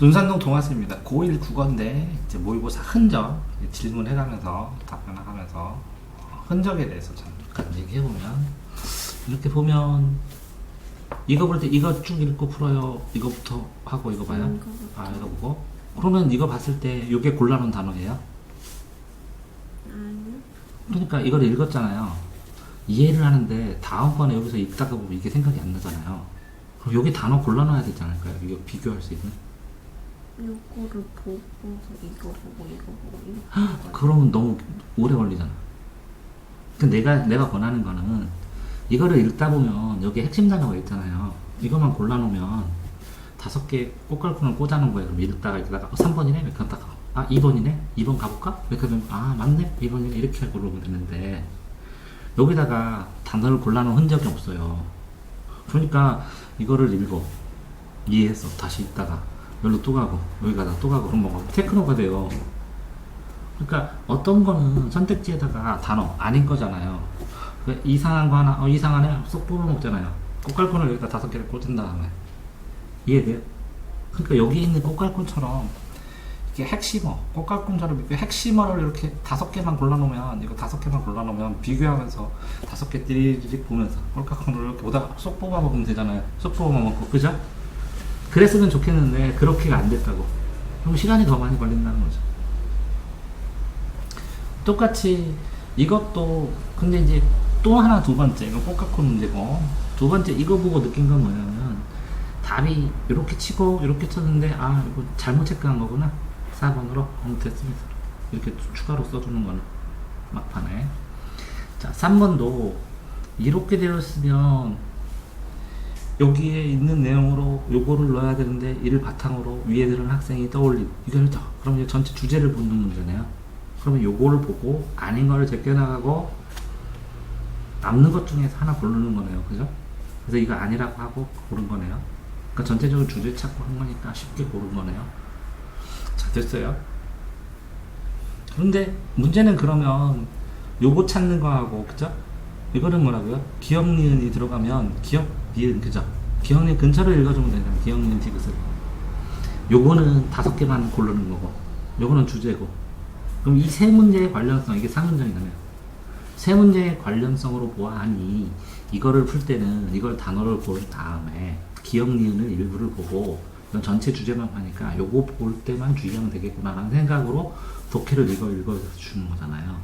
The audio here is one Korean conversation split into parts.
논산동 동아스입니다. 고1 국어인데 이제 모의고사 흔적 질문해가면서 답변하면서 흔적에 대해서 잠깐 얘기해보면, 이렇게 보면 이거 볼 때 이거 쭉 읽고 풀어요, 이거부터 하고 이거 봐요? 이거 보고. 그러면 이거 봤을 때 이게 골라놓은 단어예요? 아니요. 그러니까 이걸 읽었잖아요. 이해를 하는데 다음번에 여기서 읽다가 보면 이게 생각이 안 나잖아요. 그럼 여기 단어 골라놔야 되지 않을까요? 이거 비교할 수 있는? 요거를 보고서 이거 보고 이거 보고 이거 보고. 그러면 너무 오래 걸리잖아. 내가 권하는 거는 이거를 읽다 보면 여기 핵심 단어가 있잖아요. 이것만 골라놓으면 5개 꽃갈콘을 꽂아놓은 거예요. 그럼 읽다가 3번이네? 이렇게 하다가 2번이네? 2번 가볼까? 이렇게 하면 맞네? 2번이네? 이렇게 고르면 되는데 여기다가 단어를 골라놓은 흔적이 없어요. 그러니까 이거를 읽어 이해했어, 다시 읽다가 여기로 또 가고 여기 가다가 또 가고, 그럼 뭐가 테크노가 돼요. 그러니까 어떤 거는 선택지에다가 단어 아닌 거잖아요. 이상한 거 하나 이상하네 쏙 뽑아먹잖아요. 꽃갈콘을 여기다 5개를 꽂은 다음에. 이해돼요? 그러니까 여기 있는 꽃갈콘처럼 이게 핵심어, 꽃갈콘처럼 이렇게 핵심어를 이렇게 5개만 골라놓으면, 이거 5개만 골라놓으면 비교하면서 5개 띠리릭 보면서 꽃갈콘을 이렇게 오다가 쏙 뽑아먹으면 되잖아요. 쏙 뽑아먹고, 그죠? 그랬으면 좋겠는데 그렇게가 안 됐다고. 그럼 시간이 더 많이 걸린다는 거죠. 똑같이 이것도, 근데 이제 또 하나 두 번째, 이거 꽃갈콘 문제고, 두 번째 이거 보고 느낀 건 뭐냐면, 답이 이렇게 치고 이렇게 쳤는데 이거 잘못 체크한 거구나. 4번으로 됐습니다. 이렇게 추가로 써주는 거는 막판에. 자, 3번도 이렇게 되었으면 여기에 있는 내용으로 요거를 넣어야 되는데, 이를 바탕으로 위에 들은 학생이 떠올린 이거를 그럼 이제 전체 주제를 보는 문제네요. 그러면 요거를 보고 아닌 거를 제껴나가고 남는 것 중에서 하나 고르는 거네요. 그죠? 그래서 이거 아니라고 하고 고른 거네요. 그러니까 전체적으로 주제 찾고 한 거니까 쉽게 고른 거네요. 자, 됐어요. 그런데 문제는 그러면 요거 찾는 거하고, 그죠? 이거는 뭐라고요? 기억 니은이 들어가면 기억 니은, 그죠? 기억 니은 근처를 읽어주면 되잖아요. 기억 니은 디귿을. 요거는 5개만 고르는 거고, 요거는 주제고. 그럼 이 세 문제의 관련성, 이게 4문장이잖아요. 세 문제의 관련성으로 보아하니 이거를 풀 때는 이걸 단어를 본 다음에 기억 니은을 일부를 보고 이건 전체 주제만 하니까 요거 볼 때만 주의하면 되겠구나 라는 생각으로 독해를 읽어주는 거잖아요.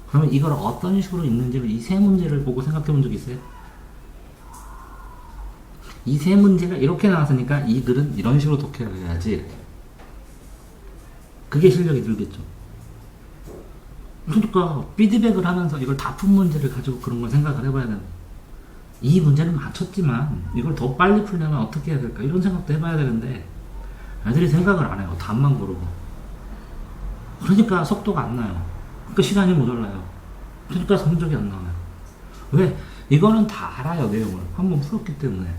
그러면 이걸 어떤 식으로 읽는지를 이 세 문제를 보고 생각해 본 적 있어요? 이 세 문제가 이렇게 나왔으니까 이 글은 이런 식으로 독해를 해야지, 이렇게. 그게 실력이 늘겠죠. 그러니까 피드백을 하면서 이걸 다 푼 문제를 가지고 그런 걸 생각을 해봐야 되는, 이 문제는 맞췄지만 이걸 더 빨리 풀려면 어떻게 해야 될까, 이런 생각도 해봐야 되는데 애들이 생각을 안 해요. 답만 고르고. 그러니까 속도가 안 나요. 그러니까 시간이 모자라요. 그러니까 성적이 안 나와요. 왜? 이거는 다 알아요. 내용을 한번 풀었기 때문에.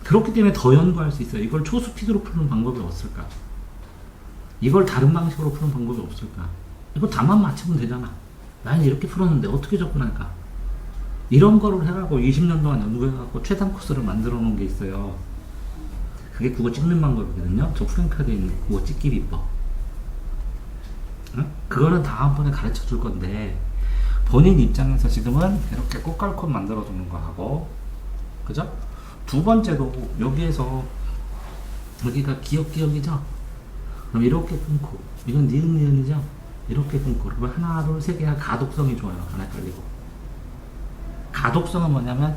그렇기 때문에 더 연구할 수 있어요. 이걸 초스피드로 푸는 방법이 없을까? 이걸 다른 방식으로 푸는 방법이 없을까? 이거 답만 맞추면 되잖아. 나는 이렇게 풀었는데 어떻게 접근할까? 이런 거를 해가고 20년 동안 연구해갖고 최단 코스를 만들어 놓은 게 있어요. 그게 그거 찍는 방법이거든요. 저 프랭카드에 있는 그거 찍기 비법. 응? 그거는 다음번에 가르쳐 줄 건데, 본인 입장에서 지금은 이렇게 꽃갈콘 만들어 주는 거 하고, 그죠? 두 번째도 여기에서 여기가 기억이죠? 그럼 이렇게 끊고, 이건 니은이죠? 이렇게 끊고, 그러면 하나, 둘, 세 개가 가독성이 좋아요. 안 헷갈리고. 가독성은 뭐냐면,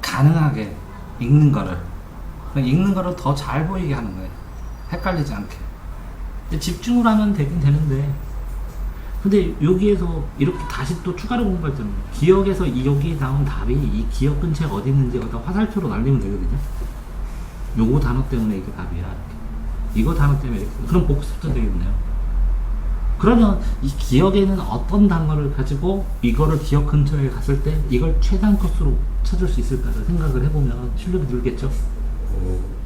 가능하게 읽는 거를 더 잘 보이게 하는 거예요. 헷갈리지 않게. 근데 집중을 하면 되긴 되는데, 근데 여기에서 이렇게 다시 또 추가로 공부할 때는 기억에서 여기에 나온 답이 이 기억 근처에 어디 있는지 여기다 화살표로 날리면 되거든요. 요거 단어 때문에 이게 답이야, 이렇게. 이거 단어 때문에 이렇게. 그럼 복습도 되겠네요. 그러면 이 기억에는 어떤 단어를 가지고 이거를 기억 근처에 갔을 때 이걸 최단 코스로 찾을 수 있을까를 생각을 해보면 실력이 늘겠죠.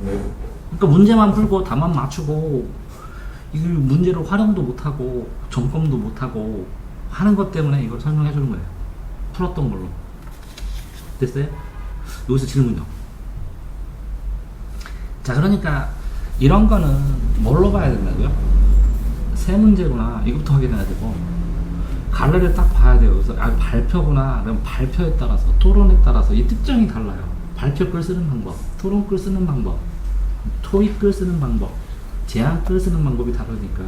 그러니까 문제만 풀고 답만 맞추고 이걸 문제로 활용도 못하고 점검도 못하고 하는 것 때문에 이걸 설명해 주는 거예요. 풀었던 걸로. 됐어요? 여기서 질문이요. 자, 그러니까 이런 거는 뭘로 봐야 된다고요? 세 문제구나. 이것부터 확인해야 되고. 갈래를 딱 봐야 돼요. 그래서 아, 발표구나. 그럼 발표에 따라서, 토론에 따라서 이 특징이 달라요. 발표 글 쓰는 방법, 토론 글 쓰는 방법, 토익 글 쓰는 방법, 제안 글 쓰는 방법이 다르니까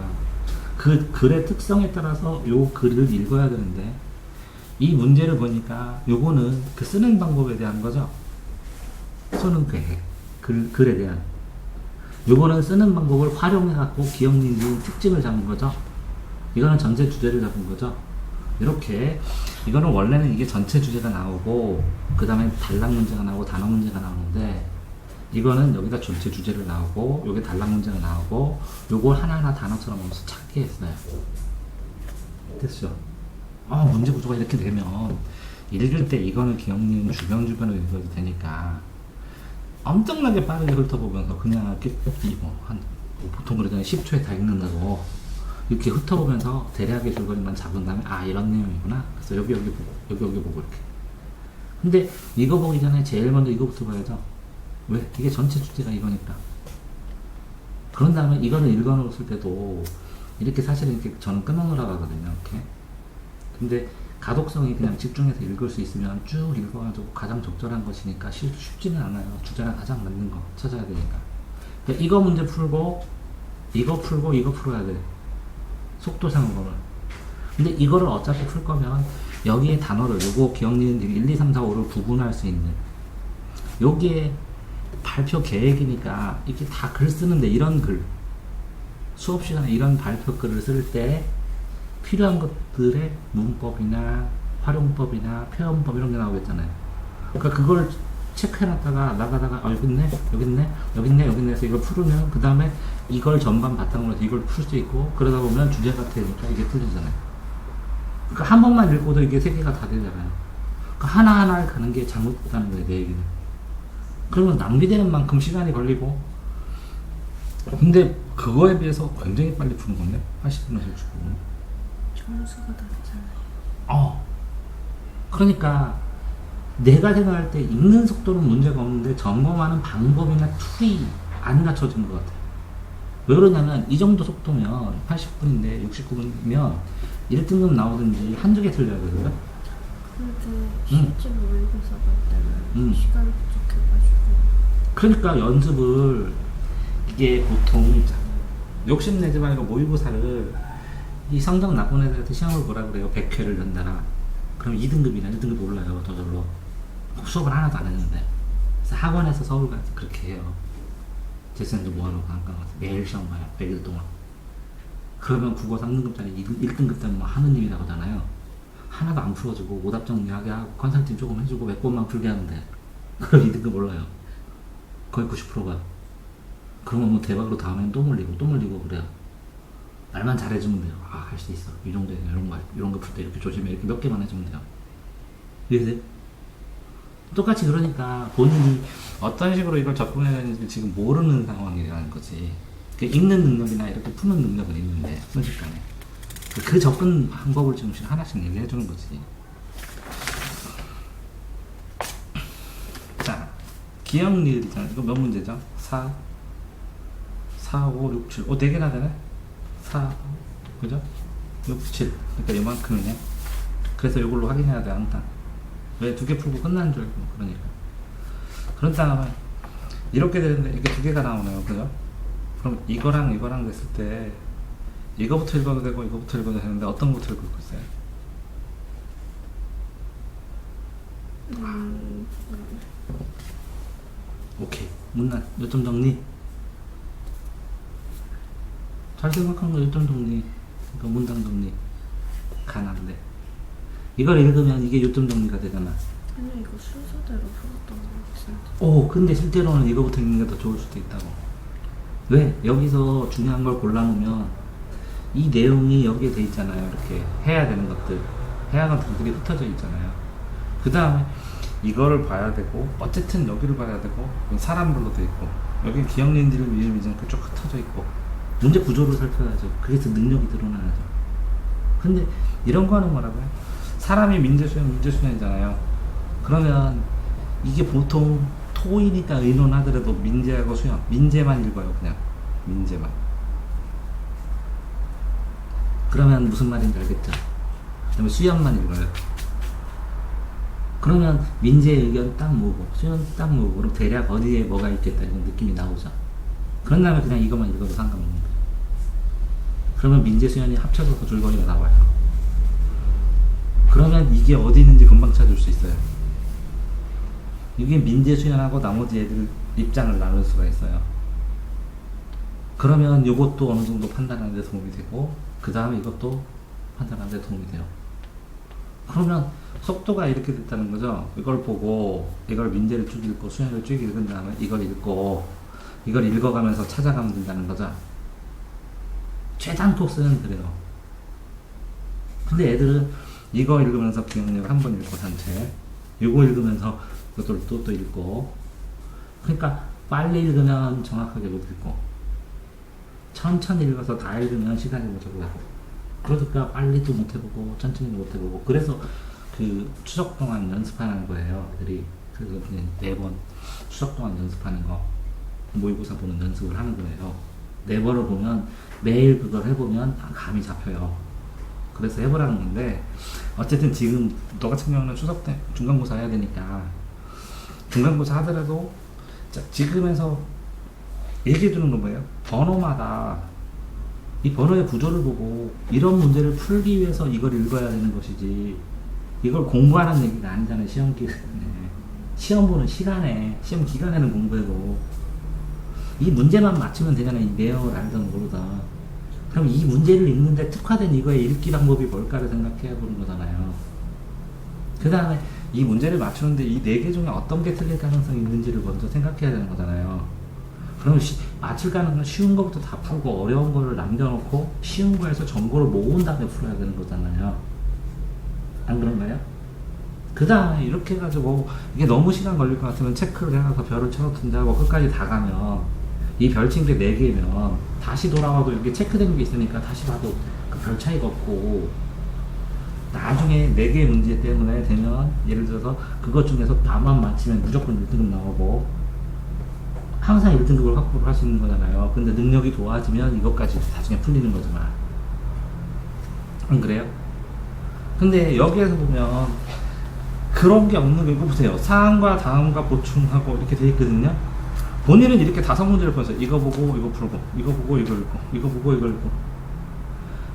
그 글의 특성에 따라서 요 글을 읽어야 되는데 이 문제를 보니까 요거는 그 쓰는 방법에 대한 거죠. 쓰는 계획, 글에 대한. 요거는 쓰는 방법을 활용해갖고 기억력의 특징을 잡은 거죠. 이거는 전체 주제를 잡은 거죠. 이렇게 이거는 원래는 이게 전체 주제가 나오고 그 다음에 단락 문제가 나오고 단어 문제가 나오는데 이거는 여기다 전체 주제를 나오고 여기 단락 문제가 나오고 요걸 하나하나 단어처럼 하면서 찾게 했어요. 됐죠? 문제 구조가 이렇게 되면 읽을 때 이거는 기억력 주변주변으로 읽어도 되니까 엄청나게 빠르게 훑어보면서 그냥 이렇게 보통 그러잖아요. 10초에 다 읽는다고. 이렇게 훑어보면서 대략의 줄거리만 잡은 다음에 이런 내용이구나. 그래서 여기 보고 이렇게. 근데 이거 보기 전에 제일 먼저 이거부터 봐야죠. 왜? 이게 전체 주제가 이거니까. 그런 다음에 이거를 읽어놓았을 때도 이렇게 사실은 이렇게 저는 끊어놓으라고 하거든요. 이렇게. 근데 가독성이 그냥 집중해서 읽을 수 있으면 쭉 읽어가지고 가장 적절한 것이니까 쉽지는 않아요. 주제가 가장 맞는 거 찾아야 되니까. 그러니까 이거 문제 풀고 이거 풀어야 돼. 속도상으로는. 근데 이거를 어차피 풀 거면 여기에 단어를 요거 기억력 1, 2, 3, 4, 5를 구분할 수 있는 여기에 발표 계획이니까 이렇게 다 글 쓰는데 이런 글 수업 시간에 이런 발표 글을 쓸 때 필요한 것들의 문법이나 활용법이나 표현법 이런 게 나오겠잖아요. 그러니까 그걸 체크해놨다가 나가다가 여기 있네 해서 이걸 풀으면 그 다음에 이걸 전반 바탕으로 해서 이걸 풀 수 있고 그러다 보면 주제가 되니까 이게 틀리잖아요. 그러니까 한 번만 읽고도 이게 세 개가 다 되잖아요. 그러니까 하나하나를 가는 게 잘못됐다는 거예요, 내 얘기는. 그러면 낭비되는 만큼 시간이 걸리고 근데 그거에 비해서 굉장히 빨리 푸는 건데 80분에서 60분. 점수가 다르잖아요. 그러니까 내가 생각할 때 읽는 속도는 문제가 없는데 점검하는 방법이나 툴이 안 갖춰진 것 같아요. 왜 그러냐면 이 정도 속도면 80분인데 69분이면 1등급 나오든지 한두 개 틀려야 되거든. 그래도 실제로 모의고사 볼 때는 시간이 부족해가지고. 그러니까 연습을 이게 보통 욕심내지 말고 모의고사를 이 성적 나쁜 애들한테 시험을 보라 그래요. 100회를 연달아. 그럼 2등급이나 1등급이 올라요. 저절로. 수업을 하나도 안 했는데. 그래서 학원에서 서울 가서 그렇게 해요. 재수생도 모아놓고 한강 가서 매일 시험 봐요. 100일 동안. 그러면 국어 3등급짜리 1등급 때는 뭐 하느님이 나오잖아요. 하나도 안 풀어주고 오답 정리하게 하고 컨설팅 조금 해주고 몇 번만 풀게 하면 돼. 그럼 2등급 올라요. 거의 90%가. 그러면 뭐 대박으로 다음엔 또 물리고 그래요. 말만 잘해주면 돼요. 할 수 있어. 이 정도에 이런 거 풀 때 이렇게 조심해. 이렇게 몇 개만 해주면 돼요. 이해돼? 똑같이 그러니까 본인이 어떤 식으로 이걸 접근해야 되는지 지금 모르는 상황이라는 거지. 읽는 능력이나 이렇게 푸는 능력은 있는데 순식간에 그 접근 방법을 지금 하나씩 얘기해 주는 거지. 자, 기억력이잖아. 이거 몇 문제죠? 4, 5, 6, 7. 4개나 되네? 4, 그죠? 6, 7. 그러니까 이만큼이네. 그래서 이걸로 확인해야 돼, 항상. 왜 2개 풀고 끝난 줄 알고, 그러니까. 그런 다음에, 이렇게 되는데, 이게 2개가 나오네요, 그죠? 그럼 이거랑 됐을 때, 이거부터 읽어도 되고, 이거부터 읽어도 되는데, 어떤 거부터 읽을 거였어요? 오케이. 문란, 요점 정리. 잘 생각한 거 요점 정리. 그러니까 문장 정리. 가난데. 이걸 읽으면 이게 요점 정리가 되잖아. 아니, 이거 순서대로 풀었던 거 같은데. 근데 실제로는 이거부터 읽는 게 더 좋을 수도 있다고. 왜? 여기서 중요한 걸 골라놓으면 이 내용이 여기에 돼 있잖아요. 이렇게 해야 되는 것들. 해야 하는 부분들이 흩어져 있잖아요. 그 다음에 이거를 봐야 되고, 어쨌든 여기를 봐야 되고, 사람별로 돼 있고, 여기 기억력들을 미리미리 쭉 흩어져 있고, 문제 구조를 살펴야죠. 그래서 능력이 드러나야죠. 근데 이런 거 하는 거라고요? 사람이 민재수행이잖아요. 그러면 이게 보통 토이니까 의논하더라도 민재하고 수영, 민재만 읽어요, 그냥. 민재만. 그러면 무슨 말인지 알겠죠? 그다음에 수연만 읽어요. 그러면 민재의 의견 딱 모으고 수연 딱 모으고 그럼 대략 어디에 뭐가 있겠다 이런 느낌이 나오죠. 그런 다음에 그냥 이것만 읽어도 상관없는 거예요. 그러면 민재 수연이 합쳐져서 줄거리가 나와요. 그러면 이게 어디 있는지 금방 찾을 수 있어요. 이게 민재 수연하고 나머지 애들 입장을 나눌 수가 있어요. 그러면 이것도 어느 정도 판단하는 데 도움이 되고 그 다음에 이것도 판단하는 데 도움이 돼요. 그러면 속도가 이렇게 됐다는 거죠. 이걸 보고 이걸 민재를 쭉 읽고 수연을 쭉 읽은 다음에 이걸 읽고 이걸 읽어가면서 찾아가면 된다는 거죠. 최단 코스는 그래요. 근데 애들은 이거 읽으면서 기억력을 한 번 읽고 단체 이거 읽으면서 그것도 또 읽고 그러니까 빨리 읽으면 정확하게 못 읽고 천천히 읽어서 다 읽으면 시간이 모자라고 그러니까 빨리도 못 해보고 천천히도 못 해보고 그래서 그 추석 동안 연습하는 거예요. 애들이 그래서 매번 추석 동안 연습하는 거 모의고사 보는 연습을 하는 거예요. 4번을 보면 매일 그걸 해보면 감이 잡혀요. 그래서 해보라는 건데 어쨌든 지금 너 같은 경우는 추석 때 중간고사 해야 되니까 중간고사 하더라도 자, 지금에서 얘기해 주는 건 뭐예요? 번호마다 이 번호의 구조를 보고 이런 문제를 풀기 위해서 이걸 읽어야 되는 것이지 이걸 공부하는 얘기가 아니잖아요. 시험 기간에 시험 보는 시간에 시험 기간에는 공부해도 이 문제만 맞추면 되잖아요. 이 내용을 알든 모르든 그럼 이 문제를 읽는데 특화된 이거의 읽기 방법이 뭘까를 생각해 보는 거잖아요. 그 다음에 이 문제를 맞추는데 이 4개 중에 어떤 게 틀릴 가능성이 있는지를 먼저 생각해야 되는 거잖아요. 그럼 맞출 가능성은 쉬운 거부터 다 풀고 어려운 거를 남겨놓고 쉬운 거에서 정보를 모은 다음에 풀어야 되는 거잖아요. 안 그런가요? 그 다음에 이렇게 해가지고 이게 너무 시간 걸릴 것 같으면 체크를 해놔서 별을 쳐놓든지 하고 끝까지 다 가면 이 별 친 게 4개면 다시 돌아와도 이게 체크된 게 있으니까 다시 봐도 그 별 차이가 없고 나중에 4개의 문제 때문에 되면 예를 들어서 그것 중에서 나만 맞히면 무조건 1등급 나오고 항상 1등급을 확보를 할 수 있는 거잖아요. 근데 능력이 좋아지면 이것까지 나중에 풀리는 거지만 안 그래요? 근데 여기에서 보면 그런 게 없는 게 이거 보세요. 사항과 다음과 보충하고 이렇게 돼 있거든요. 본인은 이렇게 5문제를 풀어서 이거 보고 이거 풀고 이거 보고 이걸 읽고 이거 보고 이걸 읽고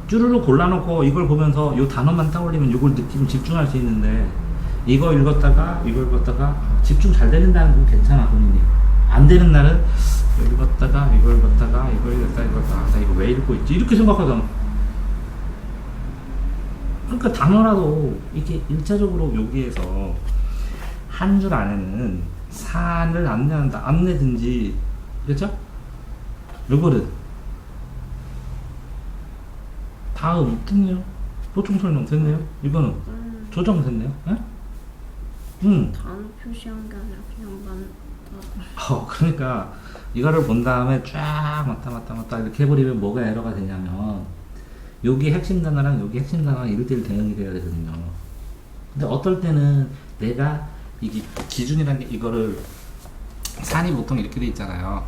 쭈루루 골라놓고 이걸 보면서 이 단어만 떠올리면 이걸 느끼면 집중할 수 있는데 이거 읽었다가 이거 읽었다가 집중 잘 되는 날은 좀 괜찮아 본인이. 안 되는 날은 이거 읽었다가 이거 읽었다가 이거 읽었다가 이거 읽었다가 나 이거 왜 읽고 있지 이렇게 생각하잖아. 그러니까 단어라도 이게 1차적으로 여기에서 한 줄 안에는 사안을 안내한다 안내든지 그렇죠? 요거를 다음 됐네요. 보충 설명 됐네요. 이거는 조정 됐네요. 예? 단어 표시한 게 아니라 그냥 만다. 그러니까 이거를 본 다음에 쫙 맞다 이렇게 해버리면 뭐가 에러가 되냐면 여기 핵심 단어랑 여기 핵심 단어랑 1대1 대응이 돼야 되거든요. 근데 어떨 때는 내가 이게 기준이라는 게 이거를 산이 보통 이렇게 돼 있잖아요.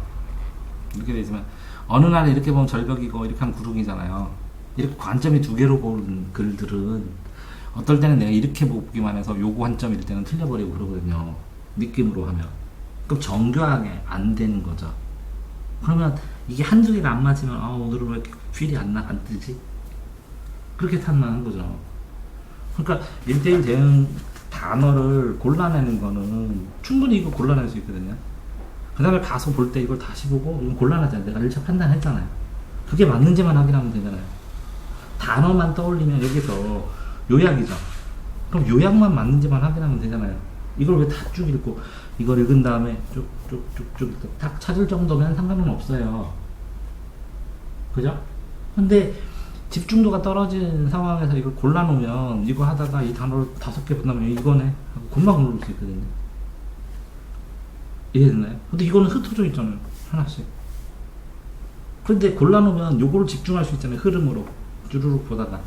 이렇게 돼 있으면 어느 날에 이렇게 보면 절벽이고 이렇게 하면 구름이잖아요. 이렇게 관점이 2개로 보는 글들은 어떨 때는 내가 이렇게 보기만 해서 요거 관점일 때는 틀려버리고 그러거든요. 느낌으로 하면. 그럼 정교하게 안 되는 거죠. 그러면 이게 한두 개가 안 맞으면 오늘은 왜 이렇게 필이 안 뜨지? 그렇게 탓나는 거죠. 그러니까 1대1 대응 단어를 골라내는 거는 충분히 이거 골라낼 수 있거든요. 그 다음에 가서 볼 때 이걸 다시 보고 이건 곤란하잖아요. 내가 1차 판단했잖아요. 그게 맞는지만 확인하면 되잖아요. 단어만 떠올리면 여기서 요약이죠. 그럼 요약만 맞는지만 확인하면 되잖아요. 이걸 왜 다 쭉 읽고 이걸 읽은 다음에 쭉쭉쭉쭉 딱 찾을 정도면 상관은 없어요. 그죠? 근데 집중도가 떨어진 상황에서 이걸 골라놓으면 이거 하다가 이 단어를 5개 본다면 이거네 하고 금방 고를 수 있거든요. 이해됐나요? 근데 이거는 흩어져 있잖아요. 하나씩. 근데 골라놓으면 요거를 집중할 수 있잖아요. 흐름으로 쭈루룩 보다가.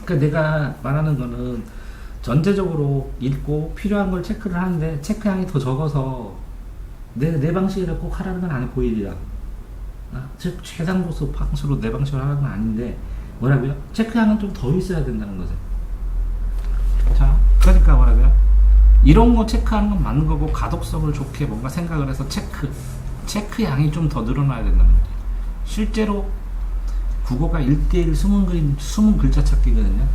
그러니까 내가 말하는 거는 전체적으로 읽고 필요한 걸 체크를 하는데 체크량이 더 적어서 내 방식이라 꼭 하라는 건 아니고 고일이라. 즉 최상보수 방식으로 내 방식으로 하라는 건 아닌데 뭐라고요? 체크량은 좀 더 있어야 된다는 거죠. 자, 그러니까 뭐라고요? 이런 거 체크하는 건 맞는 거고 가독성을 좋게 뭔가 생각을 해서 체크 양이 좀 더 늘어나야 된다는 거죠. 실제로 국어가 1대1 숨은 글자 찾기거든요.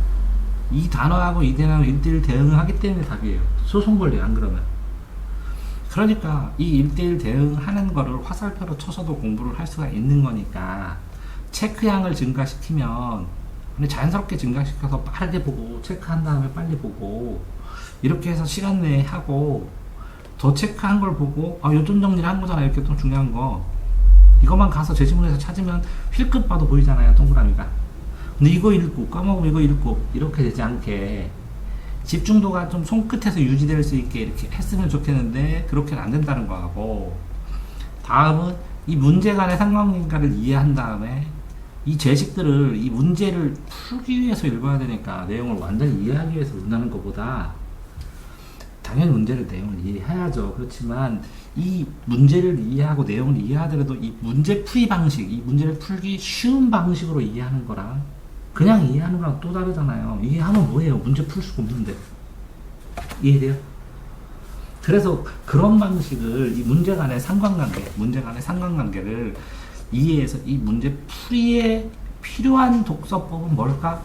이 단어하고 이 단어하고 1대1 대응을 하기 때문에 답이에요. 소송 걸려요, 안 그러면. 그러니까 이 1대1 대응하는 거를 화살표로 쳐서도 공부를 할 수가 있는 거니까 체크량을 증가시키면 자연스럽게 증가시켜서 빠르게 보고 체크한 다음에 빨리 보고 이렇게 해서 시간 내에 하고 더 체크한 걸 보고 요점 정리를 한 거잖아. 이렇게 또 중요한 거 이것만 가서 제시문에서 찾으면 휠끗 봐도 보이잖아요, 동그라미가. 근데 이거 읽고 까먹으면 이거 읽고 이렇게 되지 않게 집중도가 좀 손끝에서 유지될 수 있게 이렇게 했으면 좋겠는데 그렇게는 안 된다는 거하고, 다음은 이 문제 간의 상관관계를 이해한 다음에 이 제식들을 이 문제를 풀기 위해서 읽어야 되니까 내용을 완전히 이해하기 위해서 읽는다는 것보다 당연히 문제를 내용을 이해해야죠. 그렇지만 이 문제를 이해하고 내용을 이해하더라도 이 문제 풀이 방식, 이 문제를 풀기 쉬운 방식으로 이해하는 거랑 그냥 이해하는 거랑 또 다르잖아요. 이해하면 뭐예요? 문제 풀 수가 없는데. 이해돼요? 그래서 그런 방식을 이 문제 간의 상관관계를 이해해서 이 문제 풀이에 필요한 독서법은 뭘까?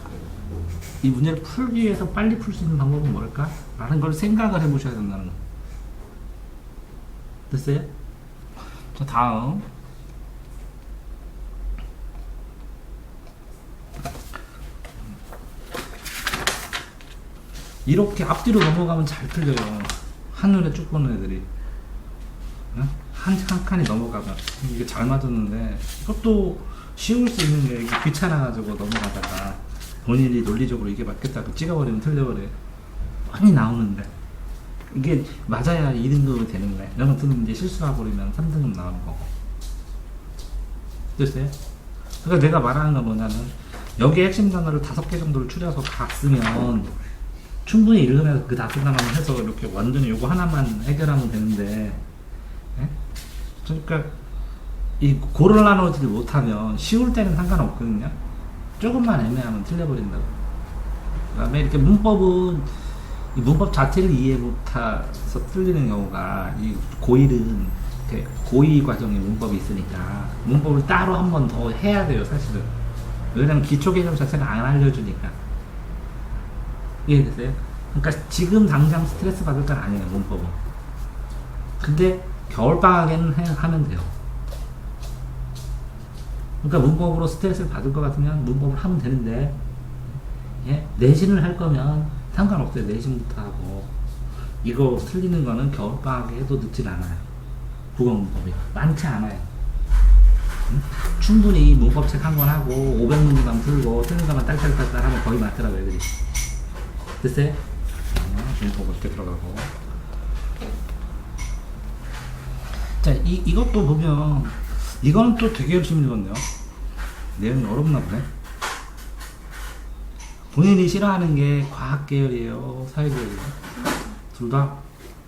이 문제를 풀기 위해서 빨리 풀 수 있는 방법은 뭘까? 라는 걸 생각을 해보셔야 된다는 거. 됐어요? 자, 다음. 이렇게 앞뒤로 넘어가면 잘 틀려요. 한눈에 쭉 보는 애들이. 한 칸이 넘어가면 이게 잘 맞았는데 이것도 쉬울 수 있는 게 이게 귀찮아가지고 넘어가다가 본인이 논리적으로 이게 맞겠다고 찍어버리면 틀려버려요. 많이 나오는데 이게 맞아야 2등급이 되는 거예요. 이런 것들은 이제 실수하고 버리면 3등급 나오는 거고. 됐어요? 그러니까 내가 말하는 건 뭐냐면 여기 핵심 단어를 5개 정도를 추려서 다 쓰면 충분히 읽으면서 그 5단어만 해서 이렇게 완전히 요거 하나만 해결하면 되는데, 예? 그러니까 이 고를 나누지를 못하면 쉬울 때는 상관없거든요. 조금만 애매하면 틀려버린다고. 그 다음에 이렇게 문법은 이 문법 자체를 이해 못해서 틀리는 경우가 이 고1은 고2 과정에 문법이 있으니까 문법을 따로 한 번 더 해야 돼요, 사실은. 왜냐면 기초 개념 자체를 안 알려주니까. 이해되세요? 그러니까 지금 당장 스트레스 받을 건 아니에요, 문법은. 근데 겨울방학에는 하면 돼요. 그러니까 문법으로 스트레스를 받을 것 같으면 문법을 하면 되는데, 예? 내신을 할 거면 상관없어요. 내신부터 하고. 이거 틀리는 거는 겨울방학에 해도 늦진 않아요. 국어 문법이 많지 않아요. 응? 충분히 문법책 한 권 하고 500문제만 풀고 틀린 것만 딸딸딸딸 하면 거의 맞더라고요, 애들이. 됐어요? 문법 이렇게 들어가고. 자, 이것도 보면 이거는 또 되게 열심히 읽었네요. 내용이 어렵나 보네. 본인이 싫어하는 게 과학 계열이에요, 사회 계열이에요? 둘 다?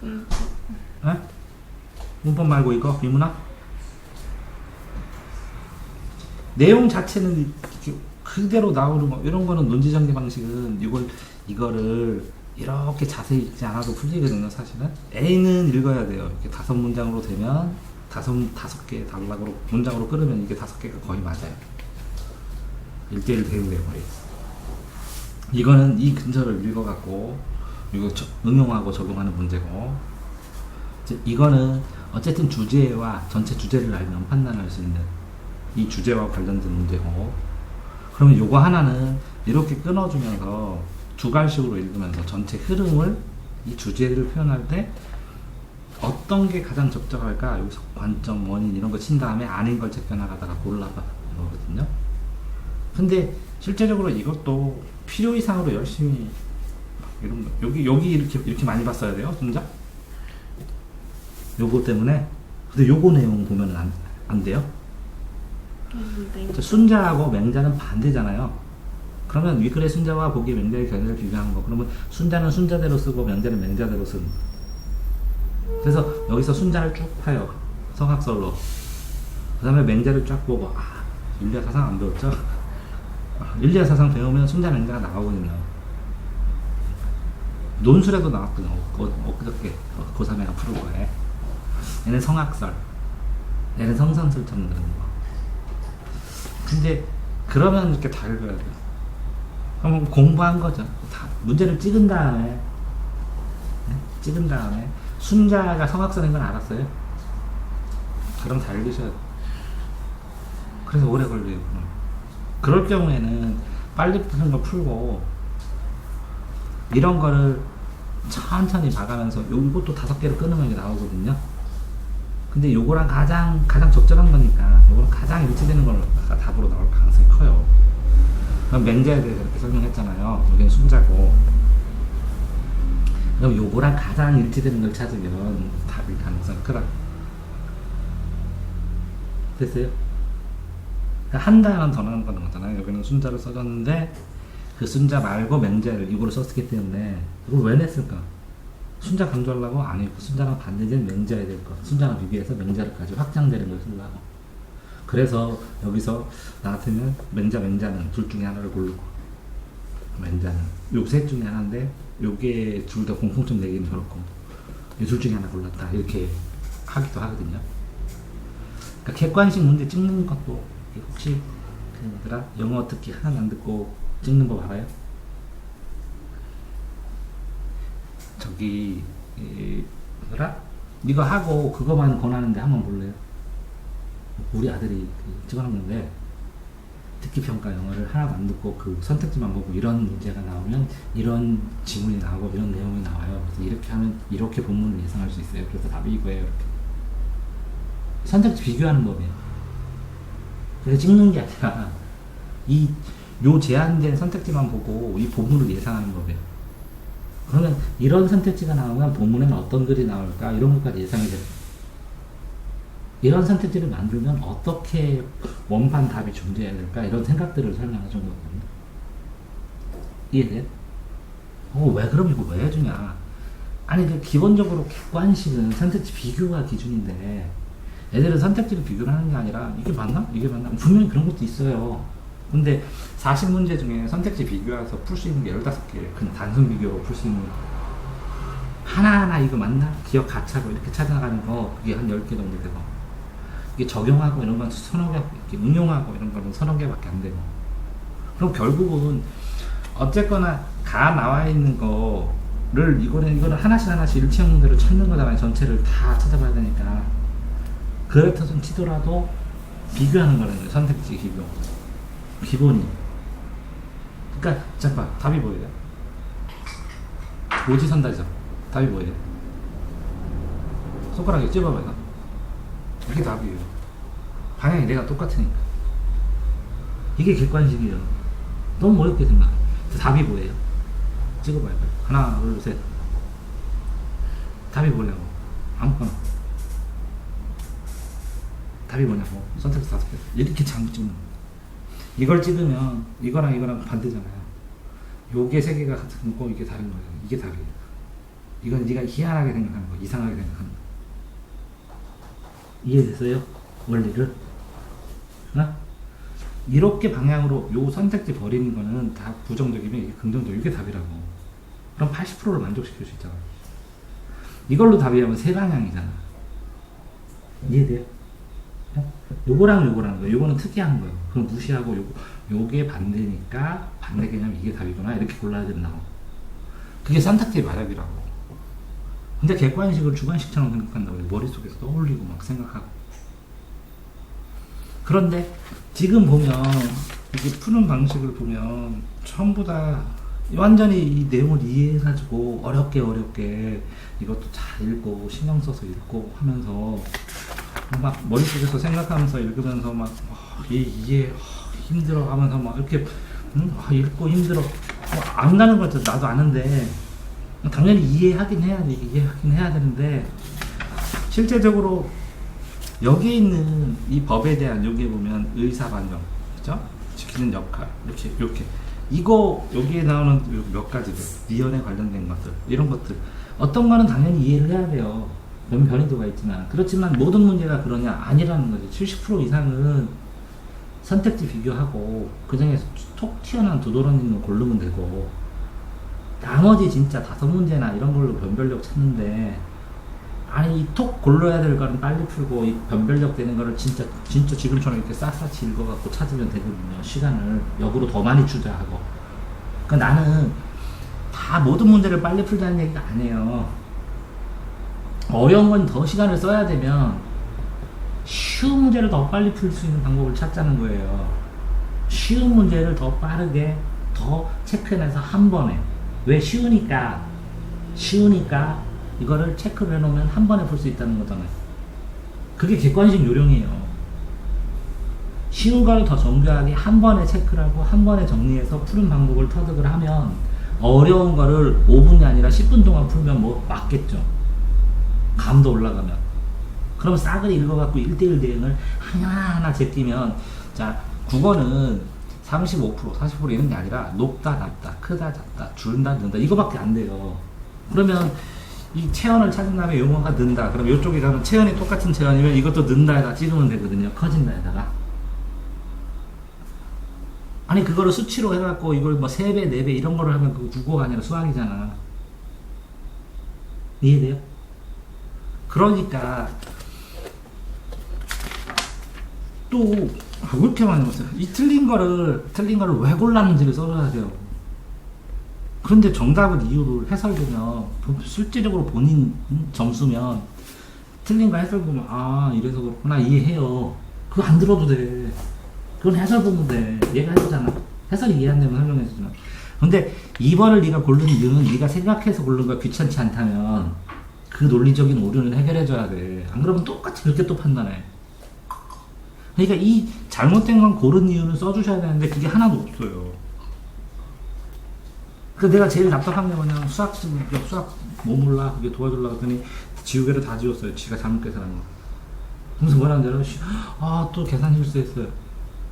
네? 문법 말고 이거? 비문학? 내용 자체는 그대로 나오는 거, 이런 거는 논지전개 방식은 이거를 이렇게 자세히 읽지 않아도 풀리거든요, 사실은. A는 읽어야 돼요. 이렇게 5문장으로 되면 5개 단락으로, 문장으로 끌으면 이게 5개가 거의 맞아요. 1대1 대응돼요, 거의. 이거는 이 근절을 읽어갖고, 이거 응용하고 적용하는 문제고, 이거는 어쨌든 주제와 전체 주제를 알면 판단할 수 있는 이 주제와 관련된 문제고, 그러면 요거 하나는 이렇게 끊어주면서 두 갈식으로 읽으면서 전체 흐름을, 이 주제를 표현할 때 어떤 게 가장 적절할까, 여기서 관점, 원인 이런 거 친 다음에 아닌 걸 제껴나가다가 골라봐 이거거든요. 근데 실제적으로 이것도 필요 이상으로 열심히 이런 거, 여기 이렇게 많이 봤어야 돼요, 진짜. 요거 때문에. 근데 요거 내용 보면 안 돼요. 순자하고 맹자는 반대잖아요. 그러면 위글의 순자와 보기의 맹자의 견해를 비교하는 거, 그러면 순자는 순자대로 쓰고 맹자는 맹자대로 쓰는 거. 그래서 여기서 순자를 쭉 파요. 성악설로. 그 다음에 맹자를 쫙 보고, 율리아 사상 안 배웠죠? 율리아 사상 배우면 순자 맹자가 나오거든요. 논술에도 나왔거든요. 엊그저께 고3에 앞으로 거에. 얘는 성악설. 얘는 성선설처럼 되는 거. 근데 그러면 이렇게 다 읽어야 돼요. 그럼 공부한 거죠. 다 문제를 찍은 다음에 순자가 성악설인 건 알았어요? 그럼 다 읽으셔야 돼요. 그래서 오래 걸려요. 그럴 경우에는 빨리 푸는 거 풀고 이런 거를 천천히 봐가면서 요것도 5개를 끊으면 이게 나오거든요. 근데 요거랑 가장 적절한 거니까 요거랑 가장 일치되는 걸 답으로 나올 가능성이 커요. 그럼 맹자에 대해서 이렇게 설명했잖아요. 여기는 순자고. 그럼 요거랑 가장 일치되는 걸 찾으면 답일 가능성이 크다. 됐어요? 한 단어는 더 나온다는 거잖아요. 여기는 순자를 써줬는데 그 순자 말고 맹자를 이거를 썼기 때문에 이걸 왜 냈을까? 순자 강조하려고? 아니고 순자랑 반대된 맹자에 될 것. 순자랑 비교해서 맹자를 가지고 확장되는 걸 쓰려고. 그래서 여기서 나 같으면 맹자는 둘 중에 하나를 고르고, 맹자는 요 셋 중에 하나인데 요게 둘 다 공통점 내기는 그렇고 이 둘 중에 하나 골랐다 이렇게 하기도 하거든요. 그러니까 객관식 문제 찍는 것도 혹시 그 영어 듣기 하나도 안 듣고 찍는 법 알아요? 저기 이거 하고 그거만 권하는데 한번 볼래요? 우리 아들이 찍어놨는데 듣기 평가 영어를 하나도 안 듣고 그 선택지만 보고 이런 문제가 나오면 이런 지문이 나오고 이런 내용이 나와요. 그래서 이렇게 하면 이렇게 본문을 예상할 수 있어요. 그래서 답이 이거예요. 이렇게 선택지 비교하는 법이에요. 그래서 찍는 게 아니라 요 제한된 선택지만 보고 이 본문을 예상하는 법이에요. 그러면 이런 선택지가 나오면 본문에는 어떤 글이 나올까 이런 것까지 예상이 돼요. 이런 선택지를 만들면 어떻게 원판 답이 존재해야 될까 이런 생각들을 설명해 준 거거든요. 이해돼요? 왜 그럼 이거 왜 해주냐? 아니 그 기본적으로 객관식은 선택지 비교가 기준인데 애들은 선택지를 비교를 하는 게 아니라 이게 맞나? 이게 맞나? 분명히 그런 것도 있어요. 근데 40문제 중에 선택지 비교해서 풀 수 있는 게 15개 그냥 단순 비교로 풀 수 있는 거 하나하나 이거 맞나? 기억 가차고 이렇게 찾아가는 거 그게 한 10개 정도 되고 이게 적용하고 이런 건 서너 개, 이렇게 응용하고 이런 거는 서너 개밖에 안 되고 그럼 결국은 어쨌거나 가 나와 있는 거를 이거는 하나씩 일치형 문제로 찾는 거잖아요. 전체를 다 찾아봐야 되니까 그렇다손 치더라도 비교하는 거라는 선택지 비교 기본이. 그러니까 잠깐 답이 뭐예요? 오지선다죠. 답이 뭐예요? 손가락에 찝어봐요. 이게 답이에요. 방향이 내가 똑같으니까. 이게 객관식이에요. 너무 어렵게 생각해. 답이 뭐예요? 찍어봐요. 하나, 둘, 셋. 답이 뭐냐고. 아무거나. 답이 뭐냐고. 선택지 5개. 이렇게 잘못 찍는 거예요. 이걸 찍으면 이거랑 반대잖아요. 요게 3개가 같은 거고 이게 다른 거예요. 이게 답이에요. 이건 네가 희한하게 생각하는 거, 이상하게 생각하는 거. 이해됐어요? 원리를? 이렇게 방향으로 요 선택지 버리는 거는 다 부정적이면 이게 긍정적, 이게 답이라고. 그럼 80%를 만족시킬 수 있잖아. 이걸로 답이 하면 3방향이잖아. 이해돼요? 요거랑 요거라는 거예요. 요거는 특이한 거예요. 그럼 무시하고 요게 반대니까 반대 개념 이게 답이구나 이렇게 골라야 된다고. 그게 선택지의 마력이라고. 근데 객관식을 주관식처럼 생각한다고 해요. 머릿속에서 떠올리고 막 생각하고. 그런데 지금 보면 이게 푸는 방식을 보면 전부 다 완전히 이 내용을 이해해가지고 어렵게 이것도 잘 읽고 신경 써서 읽고 하면서 막 머릿속에서 생각하면서 읽으면서 막 이해 힘들어 하면서 막 이렇게 읽고 힘들어 안 가는 것 같아. 나도 아는데 당연히 이해하긴 해야 되는데 실제적으로 여기에 있는 이 법에 대한 여기에 보면 의사반영, 그죠? 지키는 역할 이렇게 이거 여기에 나오는 몇 가지들 미연에 관련된 것들 이런 것들 어떤 거는 당연히 이해를 해야 돼요. 변이도가 있지만, 그렇지만 모든 문제가 그러냐? 아니라는 거지. 70% 이상은 선택지 비교하고 그 중에서 톡 튀어나온 두드러진 걸 고르면 되고, 나머지 진짜 5문제나 이런 걸로 변별력 찾는데, 아니 이 톡 골라야 될 거는 빨리 풀고 이 변별력 되는 거를 진짜 지금처럼 이렇게 샅샅이 읽어갖고 찾으면 되거든요. 시간을 역으로 더 많이 투자하고. 그러니까 나는 다 모든 문제를 빨리 풀자는 얘기가 아니에요. 어려운 건 더 시간을 써야 되면 쉬운 문제를 더 빨리 풀 수 있는 방법을 찾자는 거예요. 쉬운 문제를 더 빠르게 더 체크해내서 한 번에. 왜? 쉬우니까 이거를 체크를 해놓으면 한 번에 풀 수 있다는 거잖아요. 그게 객관식 요령이에요. 쉬운 걸 더 정교하게 한 번에 체크를 하고 한 번에 정리해서 푸는 방법을 터득을 하면 어려운 거를 5분이 아니라 10분 동안 풀면 뭐 맞겠죠. 감도 올라가면. 그럼 싸그리 읽어갖고 1대1 대응을 하나하나 제끼면, 자, 국어는 35%, 40% 이런 게 아니라 높다, 낮다, 크다, 작다, 줄다, 는다 이거밖에 안 돼요. 그러면 이 체언을 찾은 다음에 용어가 는다. 그럼 이쪽에 가면 체언이 똑같은 체언이면 이것도 는다에다 찍으면 되거든요. 커진다에다가. 아니 그거를 수치로 해갖고 이걸 뭐 3배, 4배 이런 거를 하면 그거 국어가 아니라 수학이잖아. 이해돼요? 그러니까 또 왜 이렇게 많이 봤어요? 이 틀린 거를 왜 골랐는지를 써줘야 돼요. 그런데 정답을 이유를 해설되면 실제적으로 본인 점수면 틀린 거 해설 보면 아 이래서 그렇구나 이해해요. 그거 안 들어도 돼. 그건 해설 보면 돼. 얘가 해주잖아. 해설이 이해 안 되면 설명해주잖아. 근데 2번을 네가 고른 이유는 네가 생각해서 고른 거야. 귀찮지 않다면 그 논리적인 오류는 해결해줘야 돼. 안 그러면 똑같이 그렇게 또 판단해. 그러니까 이 잘못된 건 고른 이유는 써주셔야 되는데 그게 하나도 없어요. 그 내가 제일 답답한 게 뭐냐면 수학 뭐 몰라 그게 도와주려고 했더니 지우개를 다 지웠어요. 지가 잘못 계산한 거. 그래서 뭐라는 줄 알아? 또 계산 실수했어요.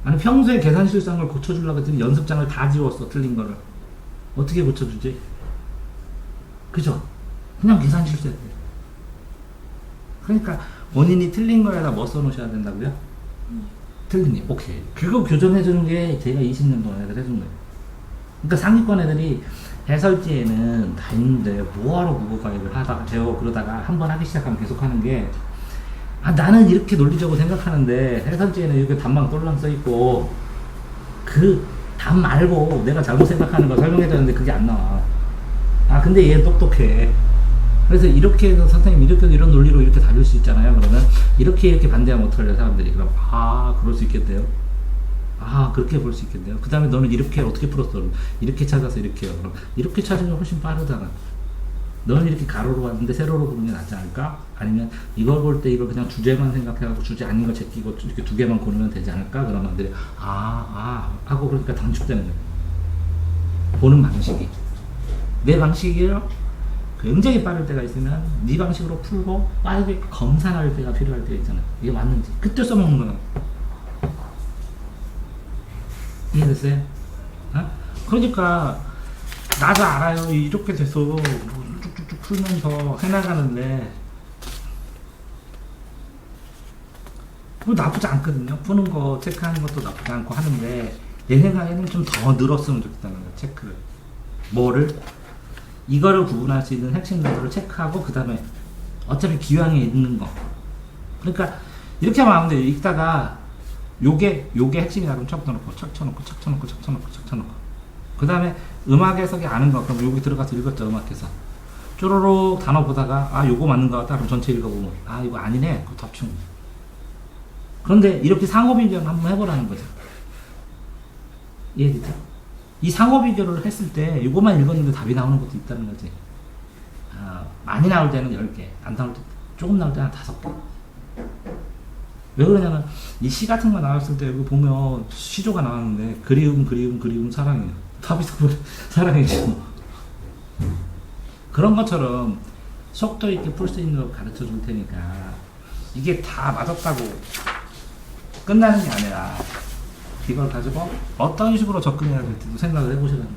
아니 평소에 계산 실수한 걸 고쳐주려고 했더니 연습장을 다 지웠어. 틀린 거를. 어떻게 고쳐주지? 그죠? 그냥 계산 실수했대. 그러니까 본인이 틀린 거에다 뭐 써놓으셔야 된다고요? 틀린 일. 오케이. 그거 교정해주는 게 제가 20년 동안 애들 해준 거예요. 그러니까 상위권 애들이 해설지에는 다 있는데 뭐하러 국어 가입을 하다가 배워 그러다가 한번 하기 시작하면 계속 하는 게 나는 이렇게 논리적으로 생각하는데 해설지에는 이렇게 답만 똘랑 써있고 그 답 말고 내가 잘못 생각하는 거 설명해줬는데 그게 안 나와. 근데 얘 똑똑해. 그래서 이렇게 해서 선생님 이렇게 이런 논리로 이렇게 다룰 수 있잖아요. 그러면 이렇게 반대하면 어떡할래요 사람들이. 그럼 그럴 수 있겠대요. 그렇게 볼 수 있겠네요. 그 다음에 너는 이렇게 어떻게 풀었어? 이렇게 찾아서 이렇게요. 그럼 이렇게 찾으면 훨씬 빠르잖아. 너는 이렇게 가로로 왔는데 세로로 보는 게 낫지 않을까? 아니면 이걸 볼 때 이걸 그냥 주제만 생각해가지고 주제 아닌 거 제끼고 이렇게 2개만 고르면 되지 않을까? 그러면 애들이 하고 그러니까 단축되는 거예요. 보는 방식이. 내 방식이요? 굉장히 빠를 때가 있으면 네 방식으로 풀고 빠르게 검산할 때가 필요할 때가 있잖아. 이게 맞는지. 그때 써먹는 거야. 이해됐어요? 그러니까 나도 알아요. 이렇게 돼서 쭉쭉쭉 풀면서 해나가는데 뭐 나쁘지 않거든요. 푸는 거 체크하는 것도 나쁘지 않고 하는데 내 생각에는 좀 더 늘었으면 좋겠다는 거야. 체크를. 뭐를? 이거를 구분할 수 있는 핵심 정보를 체크하고 그 다음에 어차피 기왕에 있는 거. 그러니까 이렇게 하면 안 돼요. 읽다가 요게 핵심이다 그럼 척 쳐놓고 그 다음에 음악 해석이 아는 거 그럼 여기 들어가서 읽었죠. 음악 해석 쪼로록 단어 보다가 요거 맞는 거 같다 그럼 전체 읽어보면 이거 아니네 그거 덮충. 그런데 이렇게 상호 비교를 한번 해보라는 거죠. 이해되죠? 이 상호 비교를 했을 때 이거만 읽었는데 답이 나오는 것도 있다는 거지. 많이 나올 때는 10개, 안 나올 때 조금 나올 때는 5개. 왜 그러냐면 이 시 같은 거 나왔을 때 여기 보면 시조가 나왔는데 그리움 사랑이에요. 답이 사랑이죠. 그런 것처럼 속도 있게 풀 수 있는 걸 가르쳐 줄 테니까 이게 다 맞았다고 끝나는 게 아니라 이걸 가지고 어떤 식으로 접근해야 될지도 생각을 해보시라는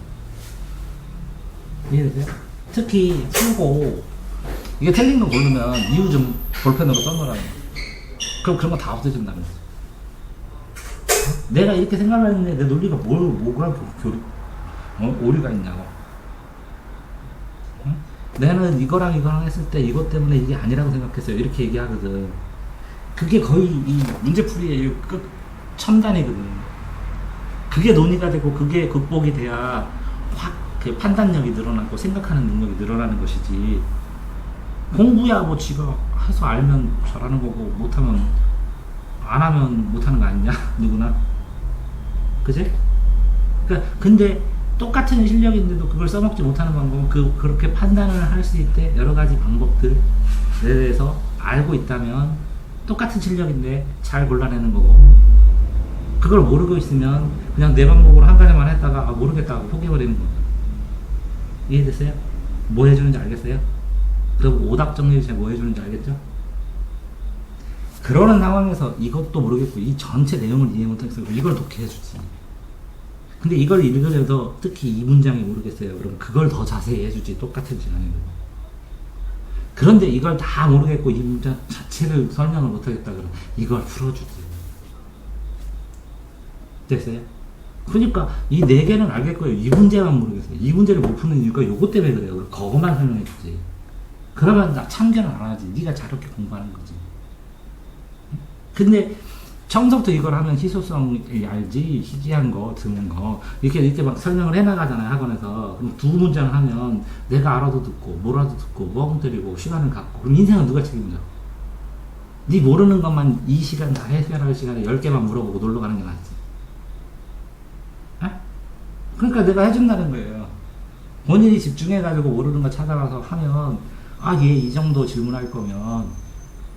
거예요. 이해되세요? 특히 풀고 이게 틀린 거 고르면 이유 좀 볼펜으로 써놓으라는 거야. 그럼 그런 거 다 없어진다는 거지. 내가 이렇게 생각하는데 내 논리가 뭐가 오류가 있냐고. 응? 내는 이거랑 했을 때 이것 때문에 이게 아니라고 생각했어요. 이렇게 얘기하거든. 그게 거의 이 문제풀이의 끝 첨단이거든. 그게 논의가 되고 그게 극복이 돼야 확 그 판단력이 늘어나고 생각하는 능력이 늘어나는 것이지. 공부야 뭐 지가 해서 알면 잘하는 거고 못하면 안 하면 못하는 거 아니냐 누구나. 그지? 그러니까 근데 똑같은 실력인데도 그걸 써먹지 못하는 방법은 그렇게 판단을 할 수 있대 여러 가지 방법들에 대해서 알고 있다면 똑같은 실력인데 잘 골라내는 거고, 그걸 모르고 있으면 그냥 내 방법으로 한 가지만 했다가 모르겠다고 포기해버리는 거. 이해됐어요? 뭐 해주는지 알겠어요? 그리고 오답 정리를 뭐 해주는지 알겠죠? 그러는 상황에서 이것도 모르겠고 이 전체 내용을 이해 못하겠어 이걸 독해해주지. 근데 이걸 읽으려도 특히 이 문장이 모르겠어요. 그럼 그걸 더 자세히 해주지. 똑같은 시간에도. 그런데 이걸 다 모르겠고 이 문장 자체를 설명을 못하겠다 그러면 이걸 풀어주지. 됐어요? 그러니까 이 네 개는 알겠고요. 이 문제만 모르겠어요. 이 문제를 못 푸는 이유가 요것 때문에 그래요. 그거만 설명해주지. 그러면 나 참견을 안 하지. 네가 저렇게 공부하는 거지. 근데 처음부터 이걸 하면 희소성이 알지, 희귀한 거, 드문 거 이렇게 막 설명을 해나가잖아요 학원에서. 그럼 두 문장 하면 내가 알아도 듣고 뭐라도 듣고 멍 때리고 시간을 갖고 그럼 인생은 누가 책임져? 네 모르는 것만 이 시간 다 해결할 시간에 10개만 물어보고 놀러 가는 게 낫지. 에? 그러니까 내가 해준다는 거예요. 본인이 집중해가지고 모르는 거 찾아가서 하면 얘 이 정도 질문할 거면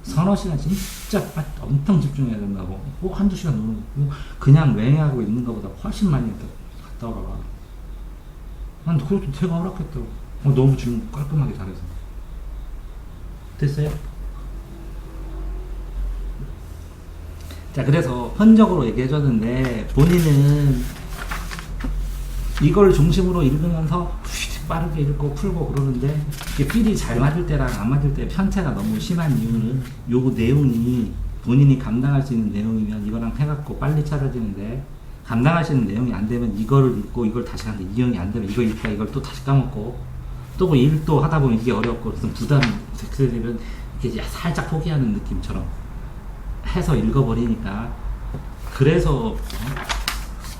서너 시간 진짜 엄청 집중해야 된다고. 한두 시간 노는 거 그냥 맹하고 있는 것보다 훨씬 많이 갔다 오라가. 난 그것도 제가 허락했다고. 너무 질문 깔끔하게 잘해서. 됐어요? 자, 그래서 현적으로 얘기해줬는데 본인은 이걸 중심으로 읽으면서 빠르게 읽고 풀고 그러는데 이게 필이 잘 맞을 때랑 안 맞을 때 편차가 너무 심한 이유는 요 내용이 본인이 감당할 수 있는 내용이면 이거랑 해갖고 빨리 찾아지는데, 감당할 수 있는 내용이 안 되면 이거를 읽고 이걸 다시 하는데 이 내용이 안 되면 이거 읽다 이걸 또 다시 까먹고 또 그 일도 하다 보면 이게 어렵고 그래서 부담 섹스들은 이렇게 살짝 포기하는 느낌처럼 해서 읽어버리니까 그래서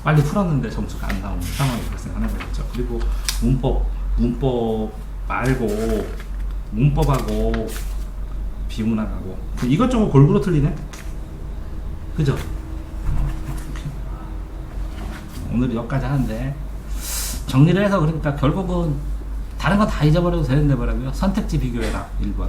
빨리 풀었는데 점수가 안 나오는 상황이 발생하는 거겠죠. 그리고 문법 말고 문법하고 비문학하고 이것저것 골고루 틀리네. 그죠? 오늘 여기까지 하는데 정리를 해서 그러니까 결국은 다른 거 다 잊어버려도 되는데 뭐라고요? 선택지 비교해라 1번.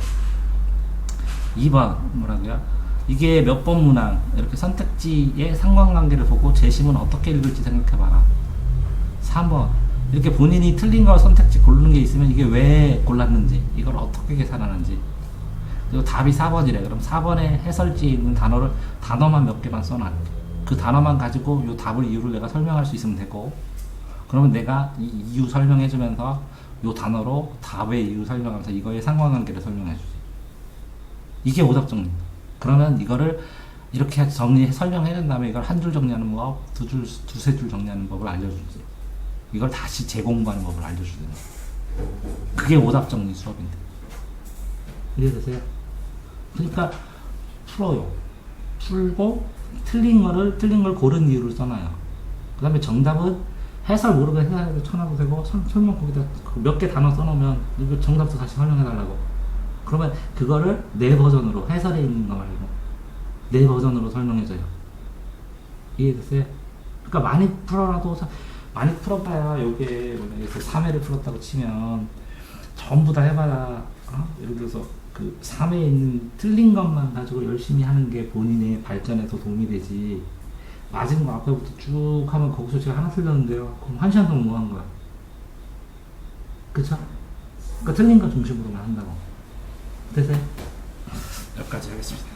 2번 뭐라고요? 이게 몇 번 문항 이렇게 선택지의 상관관계를 보고 재심은 어떻게 읽을지 생각해봐라. 3번 이렇게 본인이 틀린 거 선택지 고르는 게 있으면 이게 왜 골랐는지 이걸 어떻게 계산하는지. 그리고 답이 4번이래. 그럼 4번에 해설지에 있는 단어만 몇 개만 써놔. 그 단어만 가지고 요 답을 이유를 내가 설명할 수 있으면 되고, 그러면 내가 이 이유 설명해주면서 요 단어로 답의 이유 설명하면서 이거의 상관관계를 설명해주지. 이게 오답 정리. 그러면 이거를 이렇게 설명해준 다음에 이걸 한 줄 정리하는 법, 두세 줄 정리하는 법을 알려주지. 이걸 다시 재공부하는 법을 알려주는 거야. 그게 오답 정리 수업인데. 이해되세요? 그러니까 풀어요. 풀고 틀린 걸 고른 이유를 써놔요. 그 다음에 정답은 해설 모르고 해설해서 쳐놔도 되고 설명 거기다 몇 개 단어 써놓으면 이거 정답도 다시 설명해달라고. 그러면 그거를 내 버전으로, 해설에 있는 거 말고 내 버전으로 설명해줘요. 이해됐어요? 그러니까 많이 풀어봐야 요게 만약에 3회를 풀었다고 치면 전부 다 해봐야 예를 들어서 그 3회에 있는 틀린 것만 가지고 열심히 하는 게 본인의 발전에 더 도움이 되지. 맞은 거 앞에부터 쭉 하면 거기서 제가 하나 틀렸는데요. 그럼 1시간 동안 뭐 한 거야? 그쵸? 그러니까 틀린 거 중심으로만 한다고. 됐어요? 여기까지 하겠습니다.